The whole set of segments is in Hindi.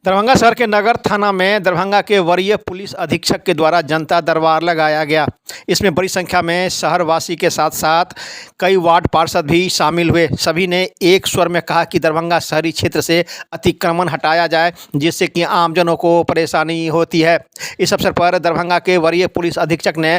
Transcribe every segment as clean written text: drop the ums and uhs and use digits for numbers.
दरभंगा शहर के नगर थाना में दरभंगा के वरीय पुलिस अधीक्षक के द्वारा जनता दरबार लगाया गया। इसमें बड़ी संख्या में शहरवासी के साथ साथ कई वार्ड पार्षद भी शामिल हुए। सभी ने एक स्वर में कहा कि दरभंगा शहरी क्षेत्र से अतिक्रमण हटाया जाए, जिससे कि आमजनों को परेशानी होती है। इस अवसर पर दरभंगा के वरीय पुलिस अधीक्षक ने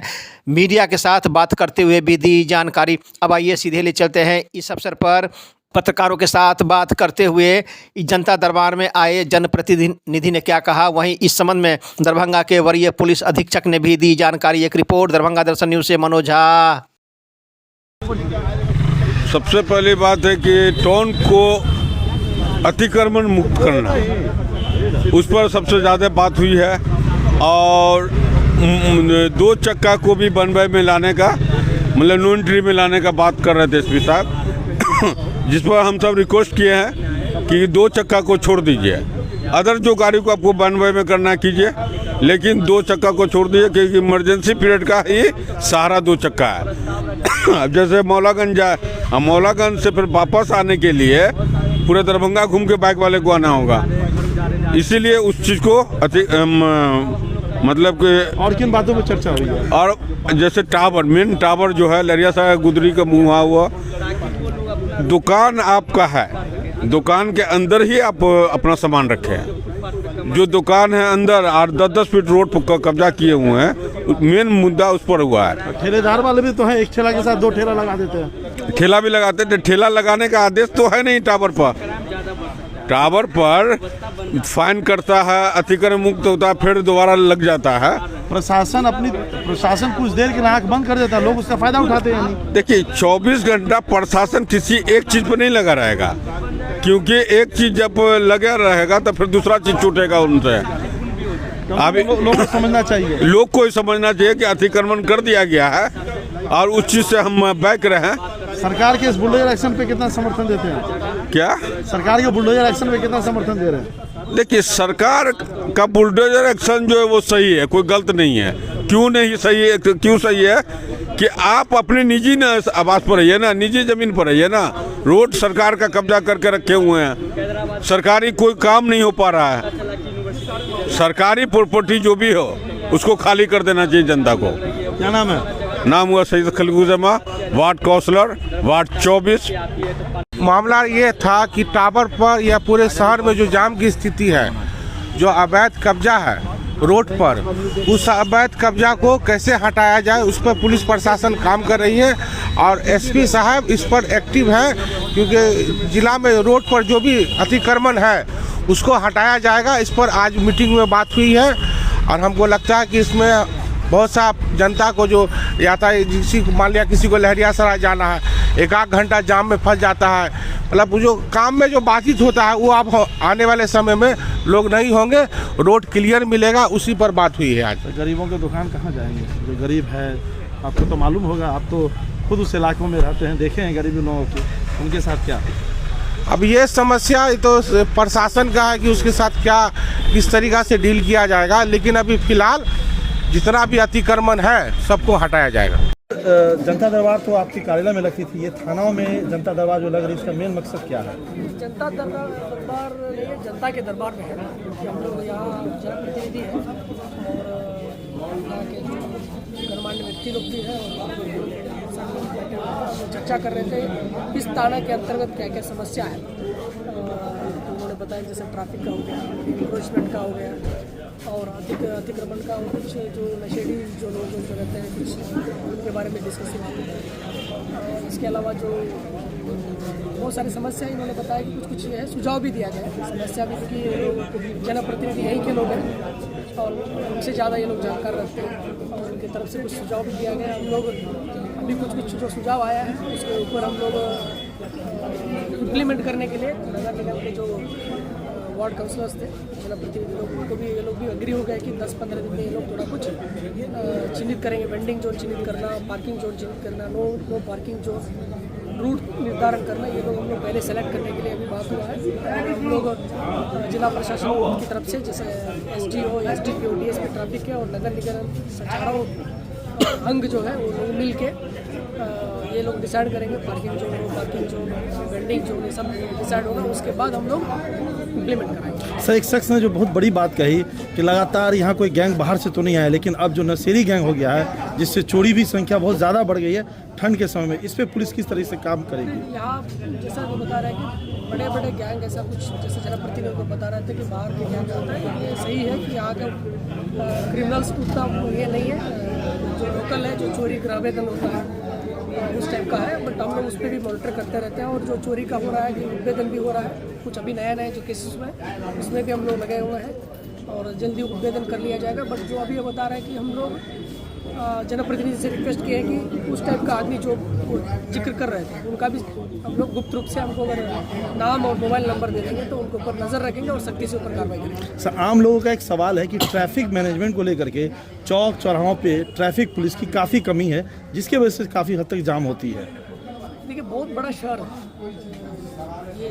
मीडिया के साथ बात करते हुए भी दी जानकारी। अब आइए सीधे ले चलते हैं। इस अवसर पर पत्रकारों के साथ बात करते हुए जनता दरबार में आए जनप्रतिनिधि ने क्या कहा, वहीं इस संबंध में दरभंगा के वरीय पुलिस अधीक्षक ने भी दी जानकारी। एक रिपोर्ट दरभंगा दर्शन न्यूज़ से मनोज झा। सबसे पहली बात है कि टाउन को अतिक्रमण मुक्त करना, उस पर सबसे ज़्यादा बात हुई है। और 2 चक्का को भी बनवाई में लाने का, मतलब नो एंट्री में लाने का बात कर रहे थे एसपी साहब, जिस पर हम सब रिक्वेस्ट किए हैं कि 2 चक्का को छोड़ दीजिए। अदर जो गाड़ी को आपको बनवाई में करना कीजिए, लेकिन 2 चक्का को छोड़ दीजिए, क्योंकि इमरजेंसी पीरियड का ही सहारा 2 चक्का है। अब जैसे मौलागंज जाए, मौलागंज से फिर वापस आने के लिए पूरे दरभंगा घूम के बाइक वाले को आना होगा। इसीलिए उस चीज़ को मतलब कि और किन बातों पर चर्चा हुई है? और जैसे टावर, मेन टावर जो है लरिया साहब गुदरी का मुँह हुआ, दुकान आपका है, दुकान के अंदर ही आप अपना सामान रखें। जो दुकान है अंदर और 10-10 फीट रोड पर कब्जा किए हुए हैं, मेन मुद्दा उस पर हुआ है। ठेलेदार वाले भी तो हैं, एक ठेला के साथ 2 ठेला लगा देते हैं। ठेला भी लगाते थे, ठेला लगाने का आदेश तो है नहीं टावर पर। टावर पर फाइन करता है, अतिक्रमण मुक्त होता है, फिर दोबारा लग जाता है। प्रशासन कुछ देर के लिए आँख बंद कर देता है, लोग उसका फायदा उठाते हैं नहीं। देखिए 24 घंटा प्रशासन किसी एक चीज़ पर नहीं लगा रहेगा, क्योंकि एक चीज़ जब लगा रहेगा तो फिर दूसरा चीज़ छूटेगा उनसे। अभी लोगों को समझना चाहिए, लोग को समझना चाहिए कि अतिक्रमण कर दिया गया है और उस चीज़ से हम बैक रहे। सरकार के इस बुलडोजर एक्शन पे कितना समर्थन देते हैं? क्या सरकार के बुलडोजर एक्शन पे कितना समर्थन दे रहे हैं? देखिए सरकार का बुलडोजर एक्शन जो है वो सही है, कोई गलत नहीं है। क्यों नहीं सही है? क्यों सही है कि आप अपने निजी आवास पर रहिए ना, निजी ज़मीन पर रहिए ना। रोड सरकार का कब्जा करके रखे हुए हैं, सरकारी कोई काम नहीं हो पा रहा है। सरकारी प्रॉपर्टी जो भी हो उसको खाली कर देना चाहिए जनता को। क्या नाम है? नाम हुआ सैयद खलीलुज़्ज़मा, वार्ड काउंसलर, वार्ड 24। मामला ये था कि टावर पर या पूरे शहर में जो जाम की स्थिति है, जो अवैध कब्जा है रोड पर, उस अवैध कब्जा को कैसे हटाया जाए, उस पर पुलिस प्रशासन काम कर रही है। और एसपी साहब इस पर एक्टिव है, क्योंकि जिला में रोड पर जो भी अतिक्रमण है उसको हटाया जाएगा। इस पर आज मीटिंग में बात हुई है और हमको लगता है कि इसमें बहुत सा जनता को जो यातायात, मान लिया किसी को लहरियासराय जाना है, 1-8 घंटा जाम में फंस जाता है, मतलब जो काम में जो बातचीत होता है वो आप आने वाले समय में लोग नहीं होंगे, रोड क्लियर मिलेगा। उसी पर बात हुई है आज। तो गरीबों के दुकान कहाँ जाएंगे? जो गरीब है, आपको तो मालूम होगा, आप तो खुद उस इलाकों में रहते हैं, देखे हैं गरीबी लोगों की, उनके साथ क्या? अब ये समस्या तो प्रशासन का है कि उसके साथ क्या किस तरीक़ा से डील किया जाएगा, लेकिन अभी फ़िलहाल जितना भी अतिक्रमण है सबको हटाया जाएगा। जनता दरबार तो आपकी कार्यालय में लगती थी, ये थानाओं में जनता दरबार जो लग रही है, इसका मेन मकसद क्या है? जनता दरबार ये जनता के दरबार में है, क्योंकि हम लोग यहाँ जनप्रतिनिधि हैं और यहाँ के जो गणमान्य व्यक्ति लोग भी हैं और चर्चा कर रहे थे इस थाना के अंतर्गत क्या क्या समस्या है। उन्होंने बताया जैसे ट्रैफिक का हो गया, इंक्रोचमेंट का हो गया और अतिक्रमण का, और कुछ जो नशेड़ी जो लोग जो रहते हैं कुछ उनके बारे में डिस्कशन होती है। इसके अलावा जो बहुत सारी समस्या इन्होंने बताया कि कुछ है, सुझाव भी दिया गया है। समस्या भी क्योंकि जनप्रतिनिधि यहीं के लोग हैं और उनसे ज़्यादा ये लोग जानकार रखते हैं और उनकी तरफ से कुछ सुझाव भी दिया गया। हम लोग अभी कुछ जो सुझाव आया है उसके ऊपर हम लोग इम्प्लीमेंट करने के लिए नगर निगम के जो वार्ड काउंसलर्स थे, जनप्रतिनिधि लोग, उनको भी ये लोग भी एग्री हो गए कि 10-15 दिन में ये लोग थोड़ा कुछ चिन्हित करेंगे। वेंडिंग जोन चिन्हित करना, पार्किंग जोन चिन्हित करना, नो पार्किंग जोन, रूट निर्धारण करना, ये लोग हम लोग पहले सेलेक्ट करने के लिए अभी बात हुआ है। हम लोग जिला प्रशासन की तरफ से जैसे SDO, SDPO, DSP ट्रैफिक के और नगर निगम चारों अंग जो है वो मिल के ये लोग डिसाइड करेंगे, पार्किंग जोन, वेंडिंग जोन, ये सब डिसाइड होगा, उसके बाद हम लोग इम्प्लीमेंट कराएंगे। सर, एक शख्स ने जो बहुत बड़ी बात कही कि लगातार यहाँ कोई गैंग बाहर से तो नहीं आया, लेकिन अब जो नशेड़ी गैंग हो गया है, जिससे चोरी भी संख्या बहुत ज़्यादा बढ़ गई है ठंड के समय में, इस पर पुलिस किस तरह से काम करेगी? यहाँ जैसा वो बता रहे हैं कि बड़े बड़े गैंग ऐसा कुछ, जैसे जनप्रतिनिधि को बता रहे थे कि बाहर के गैंग आता है, ये सही है कि यहाँ का क्रिमिनल्स उतना ये नहीं है, जो लोकल है, जो चोरी ग्रावेदन होता है उस टाइप का है, बट हम लोग उस पर भी मॉनिटर करते रहते हैं। और जो चोरी का हो रहा है, कि उद्भेदन भी हो रहा है, कुछ अभी नया जो केसेस में, उसमें भी हम लोग लगे हुए हैं और जल्दी उद्भेदन कर लिया जाएगा। बट जो अभी बता रहे हैं कि हम लोग जनप्रतिनिधि से रिक्वेस्ट किए हैं कि उस टाइप का आदमी जो जिक्र कर रहे थे, उनका भी हम लोग गुप्त रूप से, हमको अगर नाम और मोबाइल नंबर दे देंगे तो उनके ऊपर नज़र रखेंगे और सख्ती से ऊपर कार्रवाई करेंगे। सर, आम लोगों का एक सवाल है कि ट्रैफिक मैनेजमेंट को लेकर के चौक चौराहों पे ट्रैफिक पुलिस की काफ़ी कमी है, जिसकी वजह से काफ़ी हद तक जाम होती है। देखिए, बहुत बड़ा शहर है ये,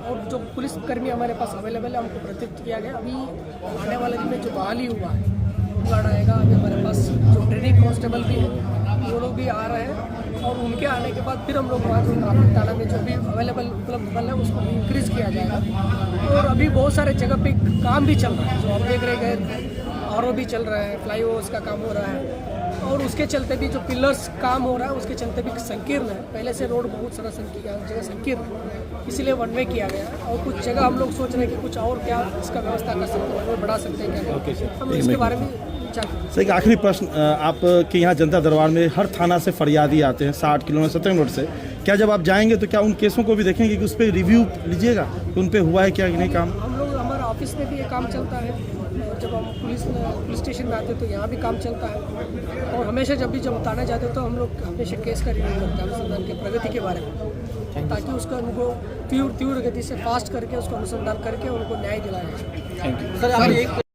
और जो पुलिस कर्मी हमारे पास अवेलेबल है, हमको प्रतिनिधित्व किया गया। अभी आने वाले दिन में जो बहाली हुआ है, गार्ड आएगा, अभी हमारे पास जो ट्रेनिंग कांस्टेबल भी है, वो लोग भी आ रहे हैं, और उनके आने के बाद फिर हम लोग वहाँ जो ट्रैफिक थाना में जो भी अवेलेबल उपलब्ध बल है उसको इंक्रीज किया जाएगा। और अभी बहुत सारे जगह पे काम भी चल रहा है, जो आप देख रहे हैं, RO भी चल रहा है, फ्लाईओवर्स का काम हो रहा है, और उसके चलते भी जो पिलर्स काम हो रहा है उसके चलते भी संकीर्ण है। पहले से रोड बहुत सारा जगह संकीर्ण है, इसीलिए वन वे किया गया है। और कुछ जगह हम लोग सोच रहे हैं कि कुछ और क्या इसका व्यवस्था कर सकते हैं, और बढ़ा सकते हैं क्या, हम इसके बारे में विचार करें। सर, एक आखिरी प्रश्न, आपके यहाँ जनता दरबार में हर थाना से फरियादी आते हैं 60 किलोमीटर 70 किलोमीटर से, क्या जब आप जाएंगे तो क्या उन केसों को भी देखेंगे कि उस पर रिव्यू लीजिएगा कि उन पर हुआ है क्या कि नहीं काम? हम लोग, हमारा ऑफिस में भी ये काम चलता है, और जब हम पुलिस स्टेशन में आते हैं तो यहाँ भी काम चलता है। और हमेशा जब बताने जाते हैं तो हम लोग हमेशा केस का रिव्यू करते हैं, अनुसंधान की प्रगति के बारे में, ताकि उसका उनको तीव्र गति से फास्ट करके उसको अनुसंधान करके उनको न्याय दिलाया जाए। Thank you sir.